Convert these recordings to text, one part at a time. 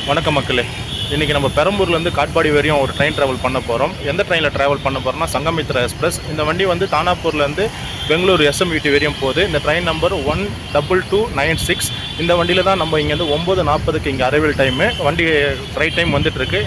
வணக்கம் மக்களே. இன்றைக்கி நம்ம பெரம்பூர்லேருந்து காட்பாடி வரையும் ஒரு ட்ரெயின் ட்ராவல் பண்ண போகிறோம். எந்த ட்ரெயினில் ட்ராவல் பண்ண போகிறோம்னா சங்கமித்ரா எக்ஸ்பிரஸ். இந்த வண்டி வந்து தானாப்பூர்லேருந்து பெங்களூர் எஸ்எம்விடி வரையும் போகுது. இந்த ட்ரெயின் நம்பர் 12296. இந்த வண்டியில் தான் நம்ம இங்கேருந்து 9:40 இங்கே அரைவல் டைமு. வண்டி ரைட் டைம் வந்துட்டுருக்கு.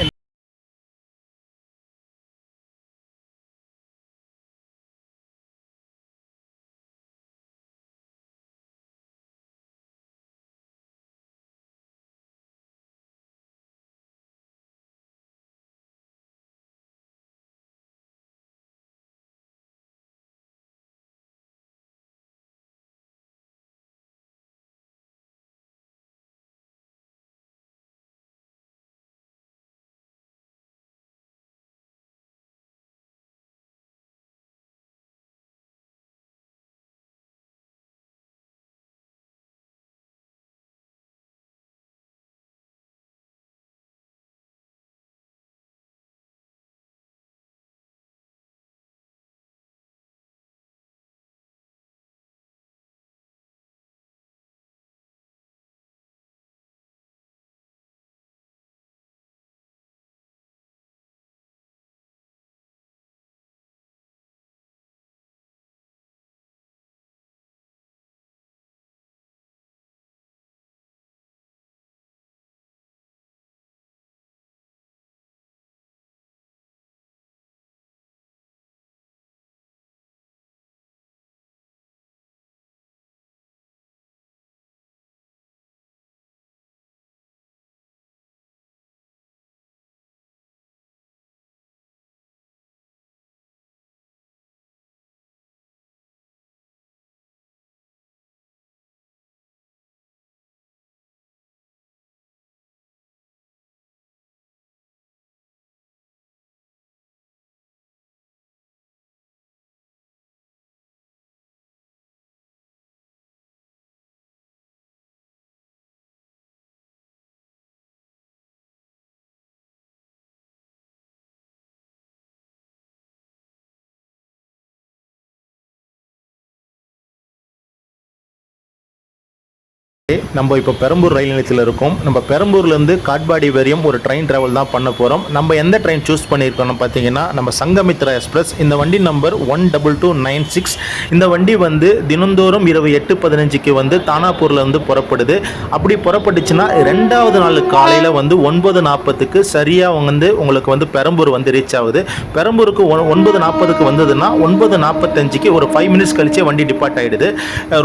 நம்ம இப்போ பெரம்பூர் ரயில் நிலையத்தில் இருக்கோம். நம்ம பெரம்பூர்லேருந்து காட்பாடி வரையும் ஒரு ட்ரெயின் ட்ராவல் தான் பண்ண போகிறோம். நம்ம எந்த ட்ரெயின் சூஸ் பண்ணியிருக்கோம்னு பார்த்தீங்கன்னா நம்ம சங்கமித்ரா எக்ஸ்பிரஸ். இந்த வண்டி நம்பர் 12296. இந்த வண்டி வந்து தினந்தோறும் இரவு 8:15 வந்து தானாப்பூர்லேருந்து புறப்படுது. அப்படி புறப்பட்டுச்சுன்னா 2வது நாள் காலையில் வந்து 9:40 சரியாக வந்து உங்களுக்கு வந்து பெரம்பூர் வந்து ரீச் ஆகுது. பெரம்பூருக்கு 9:40 வந்ததுன்னா 9:45 ஒரு 5 மினிட்ஸ் கழிச்சே வண்டி டிபார்ட் ஆகிடுது.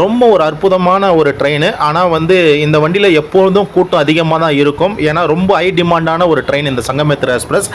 ரொம்ப ஒரு அற்புதமான ஒரு ட்ரெயின். ஆனால் வந்து இந்த வண்டியில் எப்பொழுதும் கூட்டம் அதிகமாக தான் இருக்கும். ஏன்னா ரொம்ப ஹை டிமாண்டான ஒரு ட்ரெயின் இந்த சங்கமித்ரா எக்ஸ்பிரஸ்.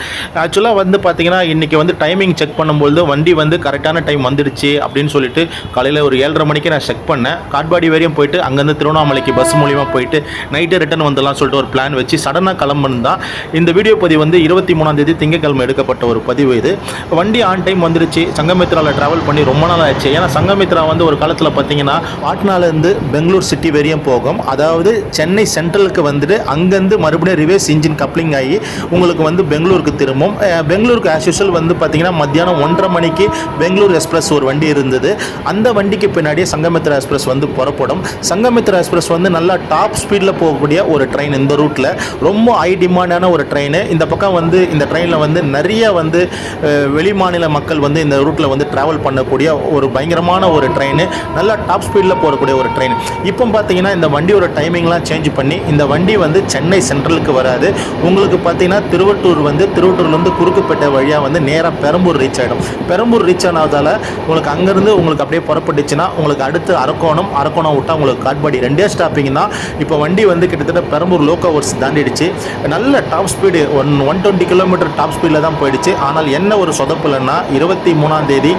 ஆக்சுவலாக வந்து பார்த்தீங்கன்னா இன்றைக்கி வந்து டைமிங் செக் பண்ணும்பொழுது வண்டி வந்து கரெக்டான டைம் வந்துடுச்சு அப்படின்னு சொல்லிட்டு காலையில் ஒரு 7:30 மணிக்கு நான் செக் பண்ணேன். காட்பாடி வரையும் போயிட்டு அங்கேருந்து திருவண்ணாமலைக்கு பஸ் மூலியமாக போயிட்டு நைட்டு ரிட்டர்ன் வந்துடலாம் சொல்லிட்டு ஒரு பிளான் வச்சு சடனாக கிளம்புன்னு தான் இந்த வீடியோ பதிவு வந்து 23ஆம் தேதி திங்கட்கிழமை எடுக்கப்பட்ட ஒரு பதிவு இது. வண்டி ஆன் டைம் வந்துடுச்சு. சங்கமித்ராவில் ட்ராவல் பண்ணி ரொம்ப நாள் ஆச்சு. ஏன்னா சங்கமித்ரா வந்து ஒரு காலத்தில் பார்த்தீங்கன்னா பாட்னாலேருந்து பெங்களூர் சிட்டி வரையும் போகும். அதாவது சென்னை சென்ட்ரலுக்கு வந்துட்டு அங்கேருந்து மறுபடியும் ரிவர்ஸ் இன்ஜின் கப்ளிங் ஆகி உங்களுக்கு வந்து பெங்களூருக்கு திரும்பும். பெங்களூருக்கு ஆஸ் யூஷுவல் வந்து பார்த்தீங்கன்னா மத்தியானம் 1:30 மணிக்கு பெங்களூர் எக்ஸ்பிரஸ் ஒரு வண்டி இருந்தது. அந்த வண்டிக்கு பின்னாடியே சங்கமித்ரா எக்ஸ்பிரஸ் வந்து புறப்படும். சங்கமித்ரா எக்ஸ்பிரஸ் வந்து நல்லா டாப் ஸ்பீடில் போகக்கூடிய ஒரு ட்ரெயின். இந்த ரூட்டில் ரொம்ப ஹை டிமாண்டான ஒரு ட்ரெயின். இந்த பக்கம் வந்து இந்த ட்ரெயினில் வந்து நிறைய வந்து வெளிமாநில மக்கள் வந்து இந்த ரூட்டில் வந்து ட்ராவல் பண்ணக்கூடிய ஒரு பயங்கரமான ஒரு ட்ரெயின். நல்லா டாப் ஸ்பீடில் போகக்கூடிய ஒரு ட்ரெயின். இப்போ பார்த்தீங்கன்னா இந்த வண்டியோட டைமிங்லாம் சேஞ்ச் பண்ணி இந்த வண்டி வந்து சென்னை சென்ட்ரலுக்கு வராது. உங்களுக்கு பார்த்தீங்கன்னா திருவட்டூர்லேருந்து குறுக்குப்பேட்டை வழியாக வந்து நேராக பெரம்பூர் ரீச் ஆகிடும். பெரம்பூர் ரீச் ஆனதால் உங்களுக்கு அங்கேருந்து உங்களுக்கு அப்படியே புறப்பட்டுச்சுன்னா உங்களுக்கு அடுத்து அரக்கோணம் விட்டால் உங்களுக்கு காட்பாடி 2 ஸ்டாப்பிங் தான். இப்போ வண்டி வந்து கிட்டத்தட்ட பெரம்பூர் லோக்கோ ஹவர்ஸ் தாண்டிடுச்சு. நல்ல டாப் ஸ்பீடு 120 கிலோமீட்டர் டாப் ஸ்பீடில் தான் போயிடுச்சு. ஆனால் என்ன ஒரு சொதப்புலன்னா 23ஆம் தேதி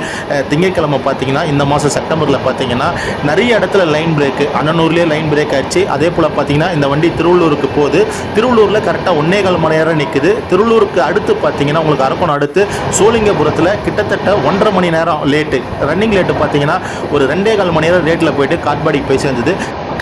திங்கட்கிழமை பார்த்தீங்கன்னா இந்த மாதம் செப்டம்பரில் பார்த்தீங்கன்னா நிறைய இடத்துல லைன் பிரேக்கு, அண்ணனூர்லேயே லைன் பிரேக் ஆச்சு. அதே போல் பார்த்தீங்கன்னா இந்த வண்டி திருவள்ளூருக்கு போகுது. திருவள்ளூரில் கரெக்டாக 1.25 மணி நேரம் நிற்குது. திருவள்ளூருக்கு அடுத்து பார்த்தீங்கன்னா உங்களுக்கு அரக்கோணம் அடுத்து சோழிங்கபுரத்தில் கிட்டத்தட்ட 1.5 மணி நேரம் லேட்டு. ரன்னிங் லேட்டு பார்த்தீங்கன்னா ஒரு 2.25 மணி நேரம் ரேட்டில் போயிட்டு காட்பாடிக்கு போய் சேர்ந்தது.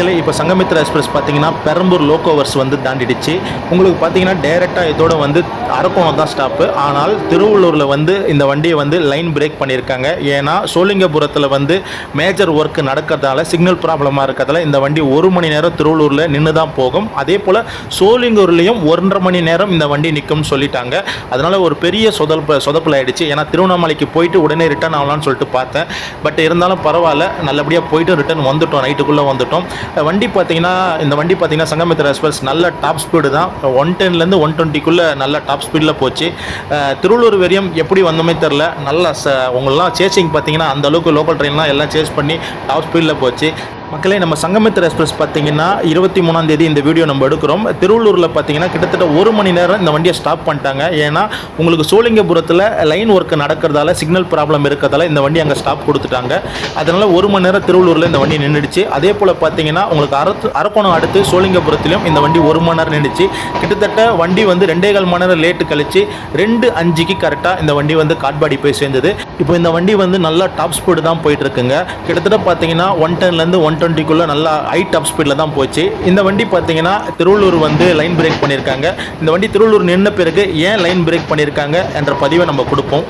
மக்களே, இப்போ சங்கமித்ரா எக்ஸ்பிரஸ் பார்த்தீங்கன்னா பெரம்பூர் லோகோவர்ஸ் வந்து தாண்டிடுச்சு. உங்களுக்கு பார்த்தீங்கன்னா டைரெக்டாக இதோட வந்து அரக்கோணம் தான் ஸ்டாப்பு. ஆனால் திருவள்ளூரில் வந்து இந்த வண்டியை வந்து லைன் பிரேக் பண்ணியிருக்காங்க. ஏன்னா சோழிங்கபுரத்தில் வந்து மேஜர் ஒர்க் நடக்கிறதால, சிக்னல் ப்ராப்ளமாக இருக்கிறதால இந்த வண்டி 1 மணி நேரம் திருவள்ளூரில் நின்று தான் போகும். அதே போல் சோழிங்கூர்லேயும் 1.5 மணி நேரம் இந்த வண்டி நிற்கும்னு சொல்லிட்டாங்க. அதனால் ஒரு பெரிய சொதப்பல் ஆகிடுச்சு. ஏன்னா திருவண்ணாமலைக்கு போயிட்டு உடனே ரிட்டர்ன் ஆகலான்னு சொல்லிட்டு பார்த்தேன். பட் இருந்தாலும் பரவாயில்ல, நல்லபடியாக போயிட்டு ரிட்டர்ன் வந்துட்டோம், நைட்டுக்குள்ளே வந்துட்டோம். வண்டி பார்த்தீங்கன்னா இந்த வண்டி பார்த்தீங்கன்னா சங்கமித்ரா எக்ஸ்பிரஸ் நல்ல டாப் ஸ்பீடு தான். 110லேருந்து 120க்குள்ளே நல்ல டாப் ஸ்பீடில் போச்சு. திருவள்ளூர் வரையும் எப்படி வந்தோமே தெரில, நல்லா உங்களெலாம் சேசிங் பார்த்தீங்கன்னா அந்தளவுக்கு லோக்கல் ட்ரெயின்லாம் எல்லாம் சேஸ் பண்ணி டாப் ஸ்பீடில் போச்சு. மக்களே, நம்ம சங்கமித்ரா எக்ஸ்பிரஸ் பார்த்தீங்கன்னா 23ஆம் தேதி இந்த வீடியோ நம்ம எடுக்கிறோம். திருவள்ளூரில் பார்த்தீங்கன்னா கிட்டத்தட்ட 1 மணி நேரம் இந்த வண்டியை ஸ்டாப் பண்ணிட்டாங்க. ஏன்னா உங்களுக்கு சோழிங்கபுரத்தில் லைன் ஒர்க் நடக்கிறதால, சிக்னல் ப்ராப்ளம் இருக்கிறதால இந்த வண்டி அங்கே ஸ்டாப் கொடுத்துட்டாங்க. அதனால் 1 மணி நேரம் திருவள்ளூரில் இந்த வண்டி நின்றுடுச்சு. அதே போல் பார்த்தீங்கன்னா உங்களுக்கு அரக்கோணம் அடுத்து சோழிங்கபுரத்திலும் இந்த வண்டி 1 மணி நேரம் நின்றுச்சு. கிட்டத்தட்ட வண்டி வந்து 2.25 மணி நேரம் லேட்டு கழிச்சு 2:05க்கு கரெக்டாக இந்த வண்டி வந்து காட்பாடி போய் சேர்ந்தது. இப்போ இந்த வண்டி வந்து நல்லா டாப் ஸ்பீடு தான் போயிட்டு இருக்குங்க. கிட்டத்தட்ட பார்த்தீங்கன்னா 110லேருந்து 120க்குள்ள நல்லா ஹை டாப் ஸ்பீடில் தான் போச்சு. இந்த வண்டி பார்த்தீங்கன்னா திருவள்ளூர் வந்து லைன் பிரேக் பண்ணியிருக்காங்க. இந்த வண்டி திருவள்ளூர் நின்ன பிறகு ஏன் லைன் பிரேக் பண்ணியிருக்காங்க என்ற பதிவை நம்ம கொடுப்போம்.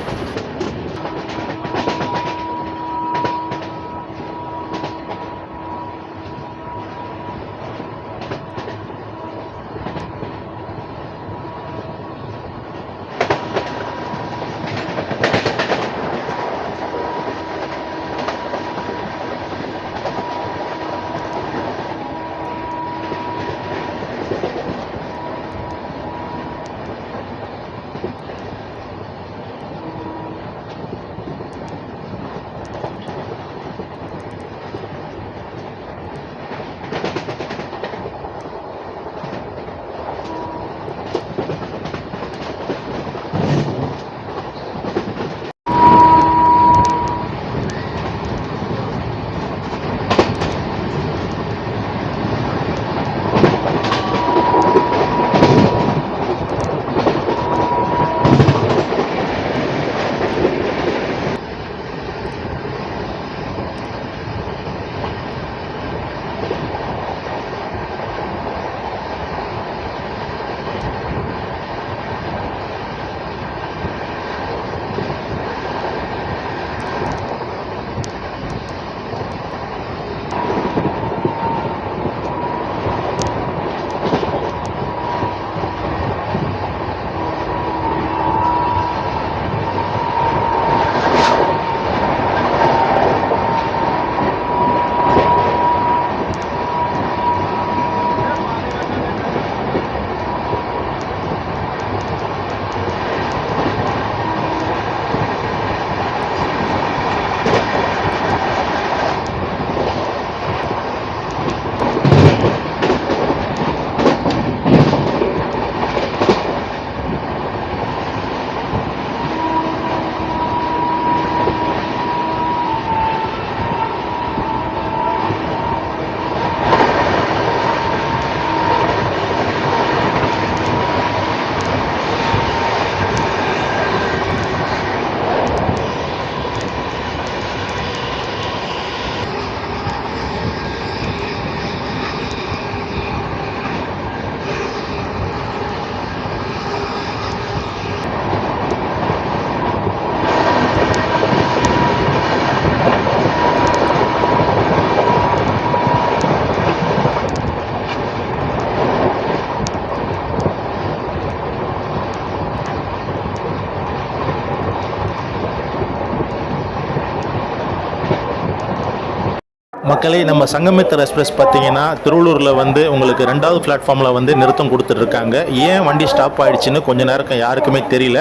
மக்களே, நம்ம சங்கமித்ரா எக்ஸ்பிரஸ் பார்த்தீங்கன்னா திருவள்ளூரில் வந்து உங்களுக்கு 2வது பிளாட்ஃபார்மில் வந்து நிறுத்தம் கொடுத்துட்ருக்காங்க. ஏன் வண்டி ஸ்டாப் ஆகிடுச்சின்னு கொஞ்சம் நேரம் யாருக்குமே தெரியல.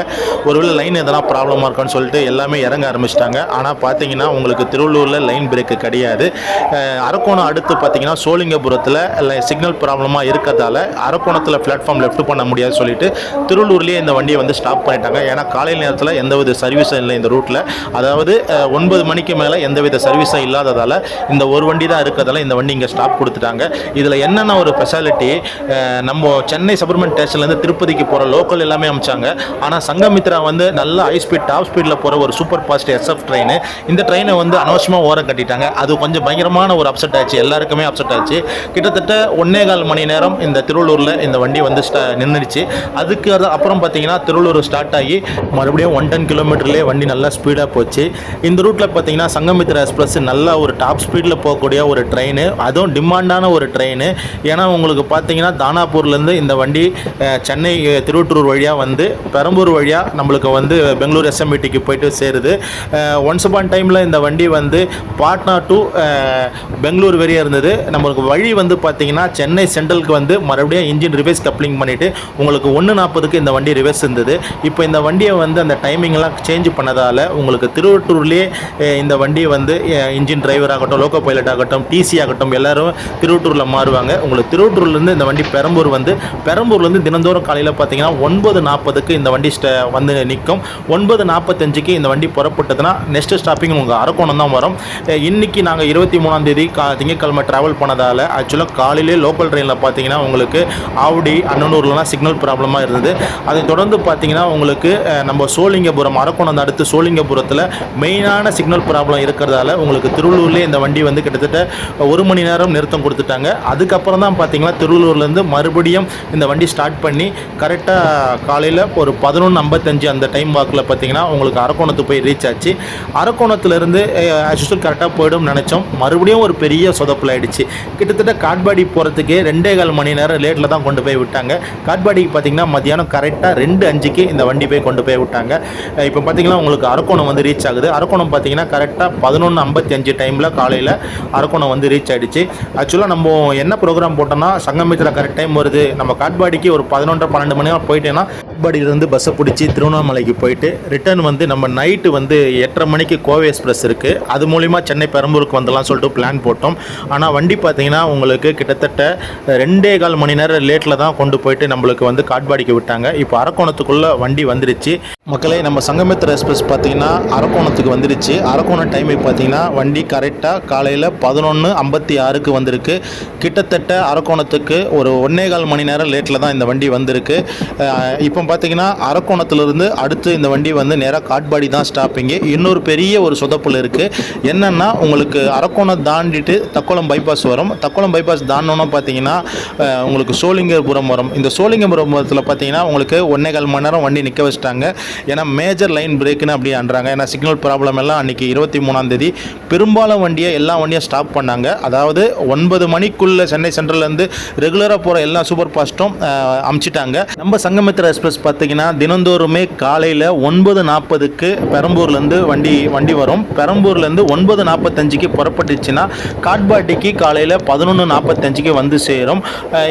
ஒருவேளை லைன் எதனா ப்ராப்ளமாக இருக்கான்னு சொல்லிட்டு எல்லாமே இறங்க ஆரம்பிச்சிட்டாங்க. ஆனால் பார்த்தீங்கன்னா உங்களுக்கு திருவள்ளூரில் லைன் பிரேக்கு கிடையாது. அரக்கோணம் அடுத்து பார்த்தீங்கன்னா சோழிங்கபுரத்தில் சிக்னல் ப்ராப்ளமாக இருக்கிறதால அரக்கோணத்தில் பிளாட்ஃபார்ம் லெஃப்ட் பண்ண முடியாது சொல்லிட்டு திருவள்ளூர்லேயே இந்த வண்டியை வந்து ஸ்டாப் பண்ணிட்டாங்க. ஏன்னா காலையில் நேரத்தில் எந்தவித சர்வீஸும் இல்லை இந்த ரூட்டில். அதாவது 9 மணிக்கு மேலே எந்தவித சர்வீஸும் இல்லாததால் இந்த ஒரு வண்டி தான் இருக்கிறதால இந்த வண்டி இங்கே ஸ்டாப் கொடுத்துட்டாங்க. இதில் என்னென்ன ஒரு ஸ்பெஷாலிட்டி, நம்ம சென்னை சபர்மன் ஸ்டேஷன்லேருந்து திருப்பதிக்கு போகிற லோக்கல் எல்லாமே அமைச்சாங்க. ஆனால் சங்கமித்ரா வந்து நல்ல ஹை ஸ்பீட் டாப் ஸ்பீடில் போகிற ஒரு சூப்பர் ஃபாஸ்ட் SF ட்ரெயின், இந்த ட்ரெயினை வந்து அனவசியமாக ஓரம் கட்டிட்டாங்க. அது கொஞ்சம் பயங்கரமான ஒரு அப்செட் ஆச்சு, எல்லாருக்குமே அப்செட் ஆச்சு. கிட்டத்தட்ட 1.25 மணி நேரம் இந்த திருவள்ளூரில் இந்த வண்டி வந்து நின்றுடுச்சு. அதுக்கு அப்புறம் பார்த்தீங்கன்னா திருவள்ளூர் ஸ்டார்ட் ஆகி மறுபடியும் 110 கிலோமீட்டர்லேயே வண்டி நல்லா ஸ்பீடாக போச்சு. இந்த ரூட்டில் பார்த்தீங்கன்னா சங்கமித்ரா எக்ஸ்பிரஸ் நல்லா ஒரு டாப் ஸ்பீடில் போகக்கூடிய ஒரு ட்ரெயின், அதுவும் டிமாண்டான ஒரு ட்ரெயின். ஏன்னா உங்களுக்கு பார்த்தீங்கன்னா தானாப்பூர்லேருந்து இந்த வண்டி சென்னை திருவொற்றூர் வழியாக வந்து பெரம்பூர் வழியாக நம்மளுக்கு வந்து பெங்களூர் SMBTக்கு போயிட்டு சேருது. ஒன்ஸ் அப்பான் டைமில் இந்த வண்டி வந்து பாட்னா டு பெங்களூர் வரையும் இருந்தது. நம்மளுக்கு வழி வந்து பார்த்தீங்கன்னா சென்னை சென்ட்ரலுக்கு வந்து மறுபடியும் இன்ஜின் ரிவர்ஸ் கப்ளிங் பண்ணிவிட்டு உங்களுக்கு 1:40க்கு இந்த வண்டி ரிவர்ஸ் இருந்தது. இப்போ இந்த வண்டியை வந்து அந்த டைமிங்லாம் சேஞ்ச் பண்ணதால் உங்களுக்கு திருவொற்றூர்லேயே இந்த வண்டி வந்து இன்ஜின் டிரைவர் ஆகட்டும், லோக்கோ பைலட் ஆகட்டும், TC ஆகட்டும் எல்லாரும் திருவொற்றூரில் மாறுவாங்க. உங்களுக்கு திருவொற்றூர்லேருந்து இந்த வண்டி பெரம்பூர்லேருந்து தினந்தோறும் காலையில் பார்த்தீங்கன்னா 9:40க்கு இந்த வண்டி வந்து நிற்கும். 9:45க்கு இந்த வண்டி புறப்பட்டதுன்னா நெக்ஸ்ட் ஸ்டாப்பிங் உங்களுக்கு அரக்கோணம் தான் வரும். இன்றைக்கி நாங்கள் 23ஆம் தேதி திங்கட்கிழமை ட்ராவல் பண்ணதால் ஆக்சுவலாக காலையிலே லோக்கல் ட்ரெயினில் பார்த்தீங்கன்னா உங்களுக்கு ஆவடி அண்ணனூர்லாம் சிக்னல் ப்ராப்ளமாக இருந்தது. அதை தொடர்ந்து பார்த்தீங்கன்னா உங்களுக்கு நம்ம சோழிங்கபுரம் அரக்கோணம் அடுத்து சோழிங்கபுரத்தில் மெயினான சிக்னல் ப்ராப்ளம் இருக்கிறதால உங்களுக்கு திருவள்ளூர்லேயே இந்த வண்டி வந்து கிட்டத்தட்ட 1 மணி நேரம் நிறுத்தம் கொடுத்துட்டாங்க. அதுக்கப்புறம் தான் பார்த்தீங்கன்னா திருவள்ளூர்லேருந்து மறுபடியும் இந்த வண்டி ஸ்டார்ட் பண்ணி கரெக்டாக காலையில் ஒரு 11:55 அந்த டைம் வாக்கில் பார்த்தீங்கன்னா உங்களுக்கு அரக்கோணத்துக்கு போய் ரீச் ஆச்சு. அரக்கோணத்துலேருந்து ஆக்சுவல் கரெக்டாக போய்டும் நினச்சோம். மறுபடியும் ஒரு பெரிய சொதப்பில் ஆகிடுச்சு. கிட்டத்தட்ட காட்பாடி போகிறதுக்கே 2.25 மணி நேரம் லேட்டில் தான் கொண்டு போய் விட்டாங்க. காட்பாடிக்கு பார்த்தீங்கன்னா மத்தியானம் கரெக்டாக 2:05க்கு இந்த வண்டி போய் கொண்டு போய் விட்டாங்க. இப்போ பார்த்தீங்கன்னா உங்களுக்கு அரக்கோணம் வந்து ரீச் ஆகுது. அரக்கோணம் பார்த்தீங்கன்னா கரெக்டாக 11:55 டைமில் காலையில் அரக்கோணம் வந்து ரீச் ஆகிடுச்சு. ஆக்சுவலாக நம்ம என்ன ப்ரோக்ராம் போட்டோம்னா சங்கமித்ரா கரெக்ட் டைம் வருது, நம்ம காட்பாடிக்கு ஒரு 11:30-12 மணி நேரம் போயிட்டேன்னா காட்பாடியிலேருந்து பஸ்ஸை பிடிச்சி திருவண்ணாமலைக்கு போயிட்டு ரிட்டர்ன் வந்து நம்ம நைட்டு வந்து 8:30 மணிக்கு கோவை எக்ஸ்பிரஸ் இருக்குது, அது மூலிமா சென்னை பெரம்பூருக்கு வந்துடலாம் சொல்லிட்டு பிளான் போட்டோம். ஆனால் வண்டி பார்த்தீங்கன்னா உங்களுக்கு கிட்டத்தட்ட 2.25 மணி நேரம் லேட்டில் தான் கொண்டு போயிட்டு நம்மளுக்கு வந்து காட்பாடிக்கு விட்டாங்க. இப்போ அரக்கோணத்துக்குள்ளே வண்டி வந்துடுச்சு. மக்களே, நம்ம சங்கமித்ரா எக்ஸ்பிரஸ் பார்த்தீங்கன்னா அரக்கோணத்துக்கு வந்துடுச்சு. அரக்கோணம் டைமுக்கு பார்த்தீங்கன்னா வண்டி கரெக்டாக காலையில் 11:56க்கு வந்திருக்கு. கிட்டத்தட்ட அரக்கோணத்துக்கு ஒரு 1.25 மணி நேரம் லேட்டில் தான் இந்த வண்டி வந்திருக்கு. இப்போ பார்த்தீங்கன்னா அரக்கோணத்துலேருந்து அடுத்து இந்த வண்டி வந்து நேராக காட்பாடி தான் ஸ்டாப்பிங்கு. இன்னொரு பெரிய ஒரு சொதப்புல இருக்குது. என்னென்னா உங்களுக்கு அரக்கோணம் தாண்டிட்டு தக்கோலம் பைபாஸ் வரும். தக்கோலம் பைபாஸ் தாண்டோன்னா பார்த்தீங்கன்னா உங்களுக்கு சோழிங்கபுரம் வரும். இந்த சோழிங்கபுரத்தில் பார்த்தீங்கன்னா உங்களுக்கு 1.25 மணி நேரம் வண்டி நிற்க வச்சுட்டாங்க. ஏன்னா மேஜர் லைன் பிரேக்குன்னு அப்படி அன்றாங்க. ஏன்னா சிக்னல் ப்ராப்ளம் எல்லாம் அன்றைக்கி 23ஆம் தேதி பெரும்பாலும் எல்லா வண்டியும் ஸ்டாப் பண்ணாங்க. அதாவது 9 மணிக்குள்ளே சென்னை சென்ட்ரல்லேருந்து ரெகுலராக போகிற எல்லா சூப்பர் ஃபாஸ்ட்டும் அமுச்சிட்டாங்க. நம்ம சங்கமித்ரா எக்ஸ்பிரஸ் பார்த்தீங்கன்னா தினந்தோறுமே காலையில் 9:40க்கு பெரம்பூர்லேருந்து வண்டி வரும். பெரம்பூர்லேருந்து 9:45க்கு புறப்பட்டுச்சுன்னா காட்பாடிக்கு காலையில் 11:45க்கு வந்து சேரும்.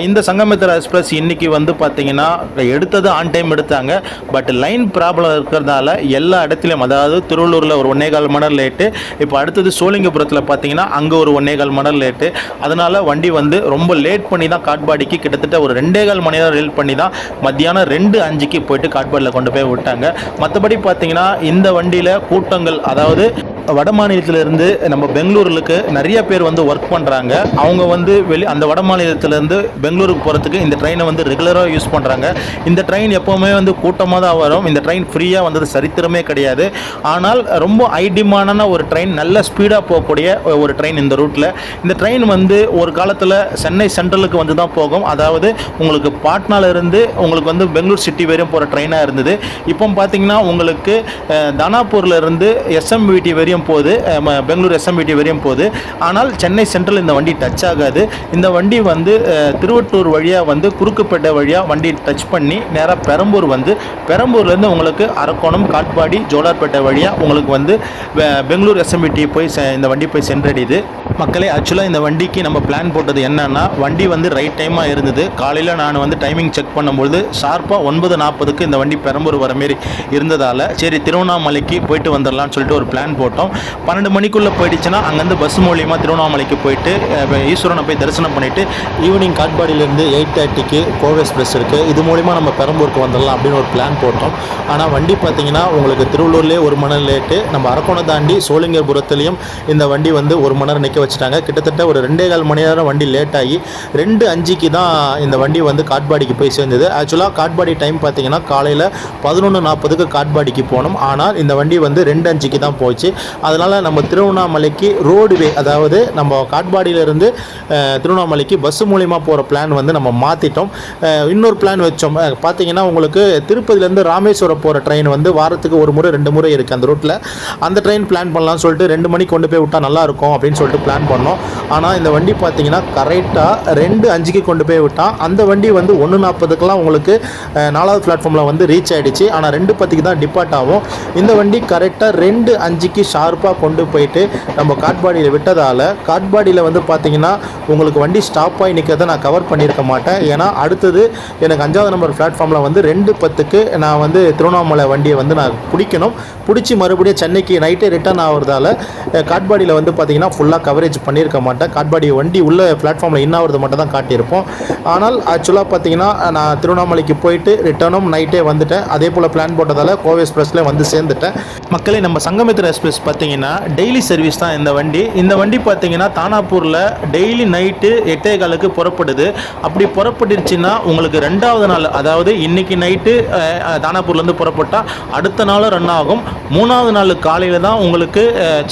இந்த சங்கமித்ரா எக்ஸ்பிரஸ் இன்றைக்கி வந்து பார்த்தீங்கன்னா எடுத்தது ஆன் டைம் எடுத்தாங்க. பட் லைன் ப்ராப்ளம் இருக்கிறதால எல்லா இடத்துலையும், அதாவது திருவள்ளூரில் ஒரு 1.25 மணி நேரம் லேட்டு, இப்போ அடுத்தது சோழிங்கபுரத்தில் பார்த்தீங்கன்னா அங்கே ஒரு 1.25 மணி நேரம் லேட்டு. அதனால் வண்டி வந்து ரொம்ப லேட் பண்ணி தான் காட்பாடிக்கு கிட்டத்தட்ட ஒரு 2.25 மணி நேரம் லேட் பண்ணி தான் மத்தியானம் 2:05க்கு போயிட்டு காட்பாடியில் கொண்டு போய் விட்டாங்க. மற்றபடி பார்த்தீங்கன்னா இந்த வண்டியில் கூட்டங்கள், அதாவது வட மாநிலத்திலிருந்து நம்ம பெங்களூருக்கு நிறைய பேர் வந்து ஒர்க் பண்ணுறாங்க. அவங்க வந்து அந்த வட மாநிலத்திலேருந்து பெங்களூருக்கு போகிறதுக்கு இந்த ட்ரெயினை வந்து ரெகுலராக யூஸ் பண்ணுறாங்க. இந்த ட்ரெயின் எப்போவுமே வந்து கூட்டமாக தான் வரும். இந்த ட்ரெயின் ஃப்ரீயாக வந்தது சரித்திரமே கிடையாது. ஆனால் ரொம்ப ஐடிமானான ஒரு ட்ரெயின், நல்ல ஸ்பீடாக போகக்கூடிய ஒரு ட்ரெயின் இந்த ரூட்டில். இந்த ட்ரெயின் வந்து ஒரு காலத்தில் சென்னை சென்ட்ரலுக்கு வந்து தான் போகும். அதாவது உங்களுக்கு பாட்னாவிலேருந்து உங்களுக்கு வந்து பெங்களூர் சிட்டி வரையும் போகிற ட்ரெயினாக இருந்தது. இப்போ பார்த்தீங்கன்னா உங்களுக்கு தானாப்பூர்லேருந்து SMBT வரையும் போகுது, பெங்களூர் SMBT வரையும் போகுது. ஆனால் சென்னை சென்ட்ரல் இந்த வண்டி டச் ஆகாது. இந்த வண்டி வந்து திருவொற்றூர் வழியாக வந்து குறுக்குப்பேட்டை வழியாக வண்டி டச் பண்ணி நேராக பெரம்பூர் வந்து பெரம்பூர்லேருந்து உங்களுக்கு அரக்கோணம், காட்பாடி, ஜோலார்பேட்டை வழியாக உங்களுக்கு வந்து பெங்களூர் SMBT போய் இந்த வண்டி போய் சென்றடையுது. மக்களே, ஆக்சுவலாக இந்த வண்டிக்கு நம்ம பிளான் போட்டது என்னன்னா, வண்டி வந்து ரைட் டைமாக இருந்தது. காலையில் நான் வந்து டைமிங் செக் பண்ணும்பொழுது ஷார்ப்பாக 9:40க்கு இந்த வண்டி பெரம்பூர் வர மாரி இருந்ததால் சரி திருவண்ணாமலைக்கு போயிட்டு வந்துடலாம்னு சொல்லிட்டு ஒரு பிளான் போட்டோம். 12 மணிக்குள்ளே போயிடுச்சுன்னா அங்கேருந்து பஸ் மூலியமாக திருவண்ணாமலைக்கு போயிட்டு ஈஸ்வரனை போய் தரிசனம் பண்ணிவிட்டு ஈவினிங் காட்பாடியிலேருந்து 8:30க்கு கோவை எக்ஸ்பிரஸ் இருக்குது, இது மூலிமா நம்ம பெரம்பூருக்கு வந்துடலாம் அப்படின்னு ஒரு பிளான் போட்டோம். ஆனால் வண்டி பார்த்தீங்கன்னா உங்களுக்கு திருவள்ளூர்லேயே 1 மணி நேரம் லேட்டு. நம்ம அரக்கோணம் தாண்டி சோழிங்கபுரத்துலேயும் இந்த வண்டி வந்து 1 மணி நேரம் நிற்க வச்சுட்டாங்க. கிட்டத்தட்ட ஒரு 2.25 மணி நேரம் வண்டி லேட் ஆகி 2:05க்கு தான் இந்த வண்டி வந்து காட்பாடிக்கு போய் சேர்ந்தது. ஆக்சுவலாக காட்பாடி டைம் பார்த்தீங்கன்னா காலையில் 11:40க்கு காட்பாடிக்கு போனோம். ஆனால் இந்த வண்டி வந்து 2:05க்கு தான் போச்சு. அதனால் நம்ம திருவண்ணாமலைக்கு ரோடுவே, அதாவது நம்ம காட்பாடியிலேருந்து திருவண்ணாமலைக்கு பஸ் மூலிமா போகிற பிளான் வந்து நம்ம மாற்றிட்டோம். இன்னொரு பிளான் வச்சோம். பார்த்தீங்கன்னா உங்களுக்கு திருப்பதியிலேருந்து ராமேஸ்வரம் போகிற ட்ரெயின் வந்து வாரத்துக்கு 1 முறை 2 முறை இருக்குது அந்த ரூட்டில். அந்த ட்ரெயின் பிளான் பண்ணலாம்னு சொல்லிட்டு 2 மணிக்கு கொண்டு போய் விட்டால் நல்லாயிருக்கும் அப்படின்னு சொல்லிட்டு பிளான் பண்ணோம். ஆனால் இந்த வண்டி பார்த்தீங்கன்னா கரெக்டாக 2:05க்கு கொண்டு போய் விட்டான். அந்த வண்டி வந்து 1:40க்கெலாம் உங்களுக்கு 4வது பிளாட்ஃபார்மில் வந்து ரீச் ஆகிடுச்சு. ஆனால் 2:10க்கு தான் டிபார்ட் ஆகும். இந்த வண்டி கரெக்டாக 2:05க்கு ஷார்ப்பாக கொண்டு போயிட்டு நம்ம காட்பாடியில் விட்டதால் காட்பாடியில் வந்து பார்த்தீங்கன்னா உங்களுக்கு வண்டி ஸ்டாப் ஆகி நிற்கிறத நான் கவர் பண்ணியிருக்க மாட்டேன். ஏன்னா அடுத்தது எனக்கு 5வது நம்பர் பிளாட்ஃபார்மில் வந்து 2:10க்கு நான் வந்து திருவண்ணாமலை வண்டியை வந்து நான் பிடிக்கணும். பிடிச்சி மறுபடியும் சென்னைக்கு நைட்டே ரிட்டர்ன் ஆகிறதால காட்பாடியில் வந்து பார்த்தீங்கன்னா ஃபுல்லாக கவரேஜ் பண்ணியிருக்க மாட்டேன். காட்பாடி வண்டி உள்ள பிளாட்ஃபார்மில் இன்னாவது மட்டும் தான் காட்டியிருப்போம். ஆனால் ஆக்சுவலாக பார்த்தீங்கன்னா நான் திருவண்ணாமலைக்கு போயிட்டு ரிட்டர்னும் நைட்டே வந்துட்டேன். அதே போல் பிளான் போட்டதால் கோவை எக்ஸ்பிரஸில் வந்து சேர்ந்துட்டேன். மக்களே, நம்ம சங்கமித்ரா எக்ஸ்பிரஸ் பார்த்தீங்கன்னா டெய்லி சர்வீஸ் தான் இந்த வண்டி. இந்த வண்டி பார்த்தீங்கன்னா தானாப்பூரில் டெய்லி நைட்டு 8:15க்கு புறப்படுது. அப்படி புறப்பட்டுருச்சுன்னா உங்களுக்கு 2வது நாள், அதாவது இன்னைக்கு நைட்டு தானாப்பூர்லேருந்து புறப்பட்டால் அடுத்த நாளும் ரன் ஆகும். 3வது நாள் காலையில் தான் உங்களுக்கு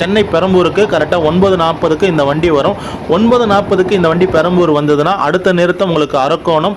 சென்னை பெரம்பூருக்கு கரெக்டாக 9:40க்கு இந்த வண்டி வரும். 9:40க்கு இந்த வண்டி பெரம்பூர் வந்ததுன்னா அடுத்த நிறுத்தம் உங்களுக்கு அரக்கோணம்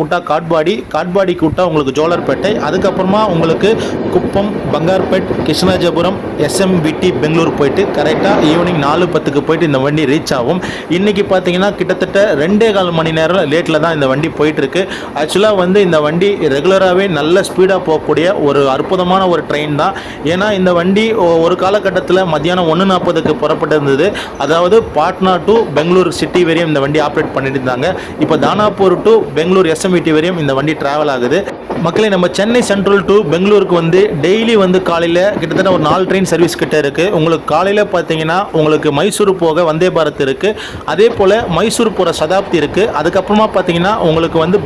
விட்டா காட்பாடிக்கு விட்டா உங்களுக்கு ஜோலார்பேட்டை, அதுக்கப்புறமா உங்களுக்கு குப்பம், பங்கார்பேட், கிருஷ்ணராஜபுரம், SMBT பெங்களூர் போயிட்டு கரெக்டாக ஈவினிங் 4:10க்கு போயிட்டு இந்த வண்டி ரீச் ஆகும். இன்றைக்கி பார்த்தீங்கன்னா கிட்டத்தட்ட 2.25 மணி நேரம் லேட்டில் தான் இந்த வண்டி போயிட்டுருக்கு. ஆக்சுவலாக வந்து இந்த வண்டி ரெகுலராகவே நல்ல ஸ்பீடாக போகக்கூடிய ஒரு அற்புதமான ஒரு ட்ரெயின் தான். ஏன்னா இந்த வண்டி ஒரு காலகட்டத்தில் மத்தியானம் 1:40க்கு புறப்பட்டிருந்தது. அதாவது பாட்னா டு பெங்களூர் சிட்டி வரையும் இந்த வண்டி ஆப்ரேட் பண்ணிட்டு இருந்தாங்க. இப்போ தானாப்பூர் டு பெங்களூர் SMBT வரையும் இந்த வண்டி டிராவல் ஆகுது. மக்களே, நம்ம சென்னை சென்ட்ரல் டு பெங்களூருக்கு வந்து டெய்லி வந்து காலையில் கிட்டத்தட்ட ஒரு 4 ட்ரெயின் சர்வீஸ் கிட்ட இருக்குது. உங்களுக்கு காலையில் பார்த்தீங்கன்னா உங்களுக்கு மைசூர் போக வந்தே பாரத் இருக்குது. அதே போல் மைசூர் போகிற சதாப்தி இருக்குது. அதுக்கப்புறமா பார்த்தீங்கன்னா உங்களுக்கு வந்து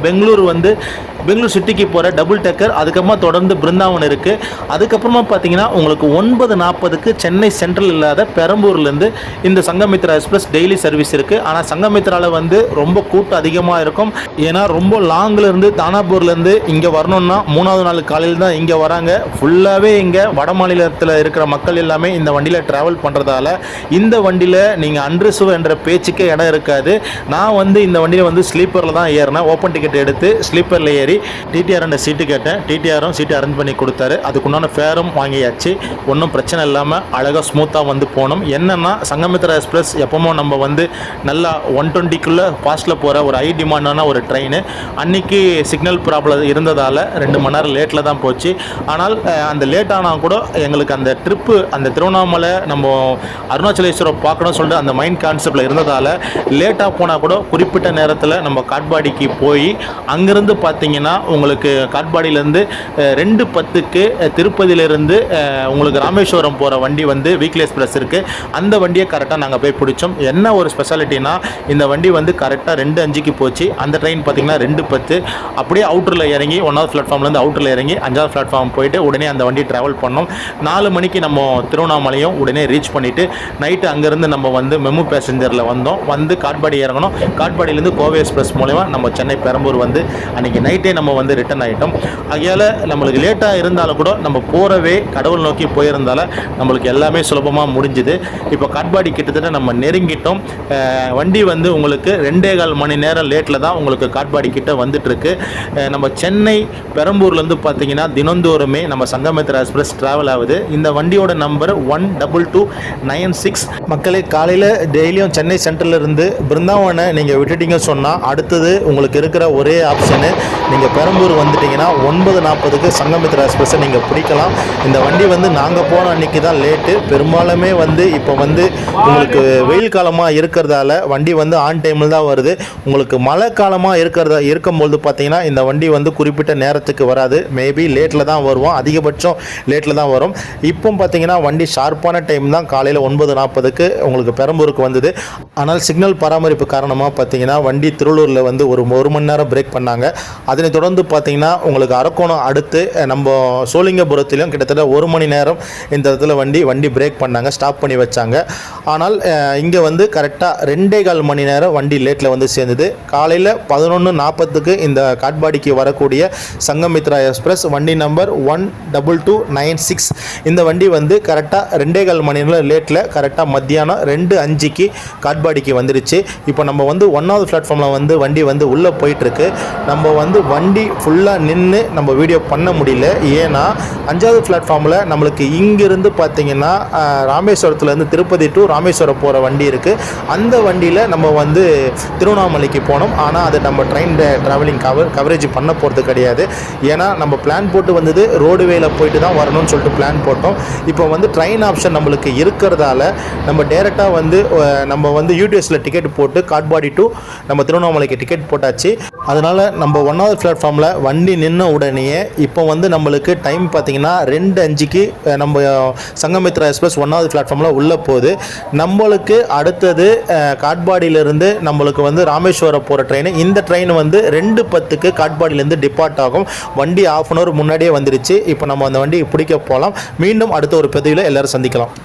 பெங்களூர் சிட்டிக்கு போகிற டபுள் டெக்கர், அதுக்கப்புறமா தொடர்ந்து பிருந்தாவன் இருக்குது. அதுக்கப்புறமா பார்த்தீங்கன்னா உங்களுக்கு 9:40க்கு சென்னை சென்ட்ரல் இல்லாத பெரம்பூர்லேருந்து இந்த சங்கமித்ரா எக்ஸ்பிரஸ் டெய்லி சர்வீஸ் இருக்குது. ஆனால் சங்கமித்ராவில் வந்து ரொம்ப கூட்டம் அதிகமாக இருக்கும். ஏன்னா ரொம்ப லாங்கிலேருந்து தானாப்பூர்லேருந்து இங்கே வரணும்னா 3வது நாள் காலையில் தான் இங்கே வராங்க. ஃபுல்லாகவே இங்கே வட மாநிலத்தில் இருக்கிற மக்கள் எல்லாமே இந்த வண்டியில் ட்ராவல் பண்ணுறதால இந்த வண்டியில் நீங்கள் அன்ரிசர்வ் என்ற பேச்சுக்கே இடம் இருக்காது. நான் வந்து இந்த வண்டியில் வந்து ஸ்லீப்பரில் தான் ஏறினேன். ஓப்பன் டிக்கெட் எடுத்து ஸ்லீப்பரில் ஏறி டிடிஆர் சீட்டு கேட்டேன். டிடிஆரும் சீட்டு அரேஞ்ச் பண்ணி கொடுத்தாரு. அதுக்குண்டான ஃபேரும் வாங்கியாச்சு. ஒன்றும் பிரச்சனை இல்லாமல் அழகாக ஸ்மூத்தாக வந்து போனோம். என்னென்னா சங்கமித்ரா எக்ஸ்பிரஸ் எப்போமோ நம்ம வந்து நல்லா 120க்குள்ளே ஃபாஸ்ட்டில் போகிற ஒரு ஹை டிமாண்டான ஒரு ட்ரெயின். அன்றைக்கி சிக்னல் ப்ராப்ளம் இருந்ததால் 2 மணி நேரம் லேட்டில் தான் போச்சு. ஆனால் அந்த லேட் ஆனால் கூட எங்களுக்கு அந்த ட்ரிப்பு, அந்த திருவண்ணாமலை நம்ம அருணாச்சலேஸ்வரம் பார்க்கணும்னு சொல்லிட்டு அந்த மைண்ட் கான்செப்டில் இருந்ததால் லேட்டாக போனால் கூட குறிப்பிட்ட நேரத்தில் நம்ம காட்பாடிக்கு போய் அங்கேருந்து பார்த்தீங்கன்னா உங்களுக்கு காட்பாடியிலேருந்து 2:10க்கு திருப்பதியிலேருந்து உங்களுக்கு ராமேஸ்வரம் போகிற வண்டி வந்து வீக்லி எக்ஸ்பிரஸ் இருக்குது. அந்த வண்டியை கரெக்டாக நாங்கள் போய் பிடிச்சோம். என்ன ஒரு ஸ்பெஷாலிட்டினா இந்த வண்டி வந்து கரெக்டாக 2:05க்கு போச்சு. அந்த ட்ரெயின் பார்த்தீங்கன்னா 2:10 அப்படியே அவுட்டரில் இறங்கி 1வது பிளாட்ஃபார்ம்லேருந்து அவுட்டரில் இறங்கி 5வது பிளாட்ஃபார்ம் போயிட்டு உடனே அந்த வண்டி ட்ராவல் பண்ணோம். 4 மணிக்கு நம்ம திருவண்ணாமலையும் உடனே ரீச் பண்ணிவிட்டு நைட்டு அங்கேருந்து நம்ம வந்து மெமு பேசஞ்சரில் வந்தோம். வந்து காட்பாடி இறங்கணும். காட்பாடியிலேருந்து கோவை எக்ஸ்பிரஸ் மூலமா நம்ம சென்னை பெரம்பூர் வந்து அன்றைக்கி நைட்டே நம்ம வந்து ரிட்டர்ன் ஆகிட்டோம். ஆகையால் நம்மளுக்கு லேட்டாக இருந்தாலும் கூட நம்ம போகிறவே கடவுள் நோக்கி போயிருந்தால நம்மளுக்கு எல்லாமே சுலபமாக முடிஞ்சுது. இப்போ காட்பாடி கிட்டத்தட்ட நம்ம நெருங்கிட்டோம். வண்டி வந்து உங்களுக்கு 2.25 மணி நேரம் லேட்டில் தான் உங்களுக்கு காட்பாடி கிட்ட வந்துட்டுருக்கு. நம்ம சென்னை பெரம்பூர்லேருந்து பார்த்தீங்கன்னா தினந்தோறுமே நம்ம சங்கமித்ரா எக்ஸ்பிரஸ் ட்ராவல் ஆகுது. இந்த வண்டியோட நம்பர் 12296. மக்களே, காலையில் டெய்லியும் சென்னை சென்ட்ரல் இருந்து பிருந்தாவனை நீங்கள் விட்டுட்டீங்க சொன்னால் அடுத்தது உங்களுக்கு இருக்கிற ஒரே ஆப்ஷனு நீங்கள் பெரம்பூர் வந்துட்டிங்கன்னா 9:40க்கு சங்கமித்ரா எக்ஸ்பிரஸை நீங்கள் பிடிக்கலாம். இந்த வண்டி வந்து நாங்கள் போன அன்றைக்கி தான் லேட்டு. பெரும்பாலுமே வந்து இப்போ வந்து உங்களுக்கு வெயில் காலமாக இருக்கிறதால வண்டி வந்து ஆன் டைமில் தான் வருது. உங்களுக்கு மழை காலமாக இருக்கும்போது பார்த்தீங்கன்னா இந்த வண்டி வந்து குறிப்பிட்ட நேரத்துக்கு வராது. மேபி லேட்டில் தான் வருவோம், அதிகபட்சம் லேட்டில் தான் வரும். இப்போ பார்த்தீங்கன்னா வண்டி ஷார்ப்பான டைம் தான் காலையில் 9:40க்கு உங்களுக்கு பெரம்பூருக்கு வந்தது. ஆனால் சிக்னல் பராமரிப்பு காரணமாக பார்த்தீங்கன்னா வண்டி திருவள்ளூரில் வந்து ஒரு மணி நேரம் பிரேக் பண்ணாங்க. அதனை தொடர்ந்து பார்த்தீங்கன்னா உங்களுக்கு அரக்கோணம் அடுத்து நம்ம சோழிங்கபுரத்திலும் கிட்டத்தட்ட 1 மணி நேரம் இந்த இடத்துல வண்டி பிரேக் பண்ணாங்க, ஸ்டாப் பண்ணி வச்சாங்க. ஆனால் ஆனால் இங்கே வந்து கரெக்டாக 2.25 மணி நேரம் வண்டி லேட்டில் வந்து சேர்ந்தது. காலையில் 11:40க்கு இந்த காட்பாடிக்கு வரக்கூடிய சங்கமித்ரா எக்ஸ்பிரஸ் வண்டி நம்பர் 12296 இந்த வண்டி வந்து கரெக்டாக 2.25 மணி நேரம் லேட்டில் கரெக்டாக மத்தியானம் 2:05க்கு காட்பாடிக்கு வந்துருச்சு. இப்போ நம்ம வந்து 1வது பிளாட்ஃபார்மில் வந்து வண்டி வந்து உள்ளே போயிட்டுருக்கு. நம்ம வந்து வண்டி ஃபுல்லாக நின்று நம்ம வீடியோ பண்ண முடியல. ஏன்னா 5வது பிளாட்ஃபார்மில் நம்மளுக்கு இங்கிருந்து பார்த்தீங்கன்னா ராமேஸ்வரத்துலேருந்து திருப்பதி டு ராமேஸ்வரம் போகிற வண்டி இருக்குது. அந்த வண்டியில் நம்ம வந்து திருவண்ணாமலைக்கு போனோம். ஆனால் அது நம்ம ட்ரெயின் ட்ராவலிங் கவரேஜ் பண்ண போகிறது கிடையாது. ஏன்னா நம்ம பிளான் போட்டு வந்தது ரோடுவேயில் போயிட்டு தான் வரணும்னு சொல்லிட்டு பிளான் போட்டோம். இப்போ வந்து ட்ரெயின் ஆப்ஷன் நம்மளுக்கு இருக்கிறதால நம்ம டேரெக்டாக வந்து நம்ம வந்து யூடிஎஸில் டிக்கெட் போட்டு காட்பாடி டு நம்ம திருவண்ணாமலைக்கு டிக்கெட் போட்டாச்சு. அதனால் நம்ம 1வது பிளாட்ஃபார்மில் வண்டி நின்ன உடனேயே இப்போ வந்து நம்மளுக்கு டைம் பார்த்திங்கன்னா 2:05க்கு நம்ம சங்கமித்ரா எக்ஸ்பிரஸ் 1வது பிளாட்ஃபார்மில் உள்ளே போகுது. நம்மளுக்கு அடுத்தது காட்பாடியிலேருந்து நம்மளுக்கு வந்து ராமேஸ்வரம் போகிற ட்ரெயின். இந்த ட்ரெயின் வந்து 2:10க்கு காட்பாடியிலேருந்து டிபார்ட் ஆகும். வண்டி ½ அன் ஹவர் முன்னாடியே வந்துருச்சு. இப்போ நம்ம அந்த வண்டி பிடிக்க போகலாம். மீண்டும் அடுத்த ஒரு பதிவில் எல்லோரும் சந்திக்கலாம்.